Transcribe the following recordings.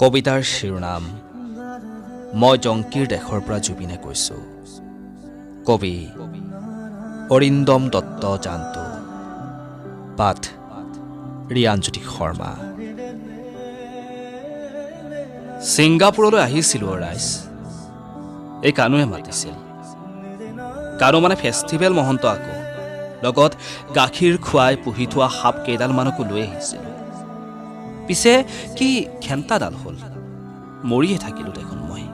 কবিতাৰ শিৰোনাম মই জংকীৰ দেশৰ পৰা জুবিনে কৈছো। কবি অৰিন্দম দত্ত জানতো। পাঠ ৰিয়ানজ্যোতি শৰ্মা। ছিংগাপুৰলৈ আহিছিলো ৰাইজ। এই কানুৱে মাতিছিল। কানু মানে ফেষ্টিভেল মহন্ত আকৌ লগত গাখীৰ খুৱাই পুহি থোৱা সাপ কেইডালমানকো লৈ আহিছিল। পিছে কি খেন্তাডাল হ'ল, মৰিয়ে থাকিলো দেখোন মই।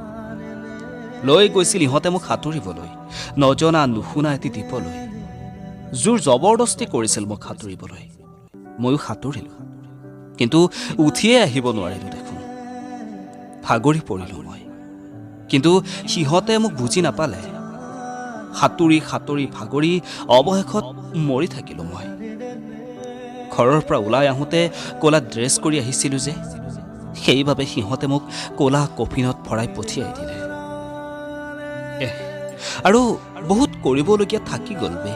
লৈ গৈছিল ইহঁতে মোক সাঁতুৰিবলৈ, নজনা নুশুনা এটি দ্বীপলৈ। জোৰ জবৰদস্তি কৰিছিল মোক সাঁতুৰিবলৈ। ময়ো সাঁতুৰিলো, কিন্তু উঠিয়ে আহিব নোৱাৰিলো দেখোন। ভাগৰি পৰিলো মই, কিন্তু সিহঁতে মোক বুজি নাপালে। সাঁতুৰি সাঁতুৰি ভাগৰি অৱশেষত মৰি থাকিলো মই। ঘৰৰ পৰা ওলাই আহোঁতে ক'লা ড্ৰেছ কৰি আহিছিলো যে, সেইবাবে সিহঁতে মোক ক'লা কফিনত ভৰাই পঠিয়াই দিলে। আৰু বহুত কৰিবলগীয়া থাকি গ'ল বে।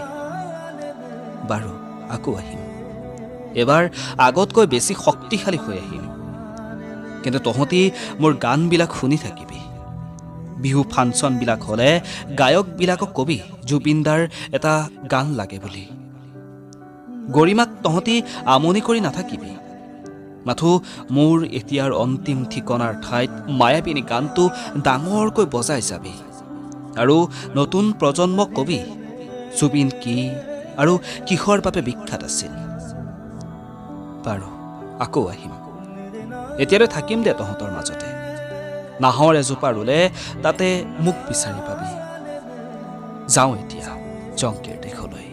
বাৰু আকৌ আহিম, এবাৰ আগতকৈ বেছি শক্তিশালী হৈ আহিম। কিন্তু তহঁতি মোৰ গানবিলাক শুনি থাকিবি। বিহু ফাংচনবিলাক হ'লে গায়কবিলাকক কবি জুবিনদাৰ এটা গান লাগে বুলি। গৰিমাক তহঁতি আমনি কৰি নাথাকিবি। মাথো মোৰ এতিয়াৰ অন্তিম ঠিকনাৰ ঠাইত মায়াবিনী গানটো ডাঙৰকৈ বজাই যাবি। আৰু নতুন প্ৰজন্মক কবি জুবিন কি আৰু কিহৰ বাবে বিখ্যাত আছিল। বাৰু আকৌ আহিম, এতিয়ালৈ থাকিম দে তহঁতৰ মাজতে। নাহৰ এজোপা ৰুলে তাতে মোক বিচাৰি পাবি। যাওঁ এতিয়া জংকীৰ দেশলৈ।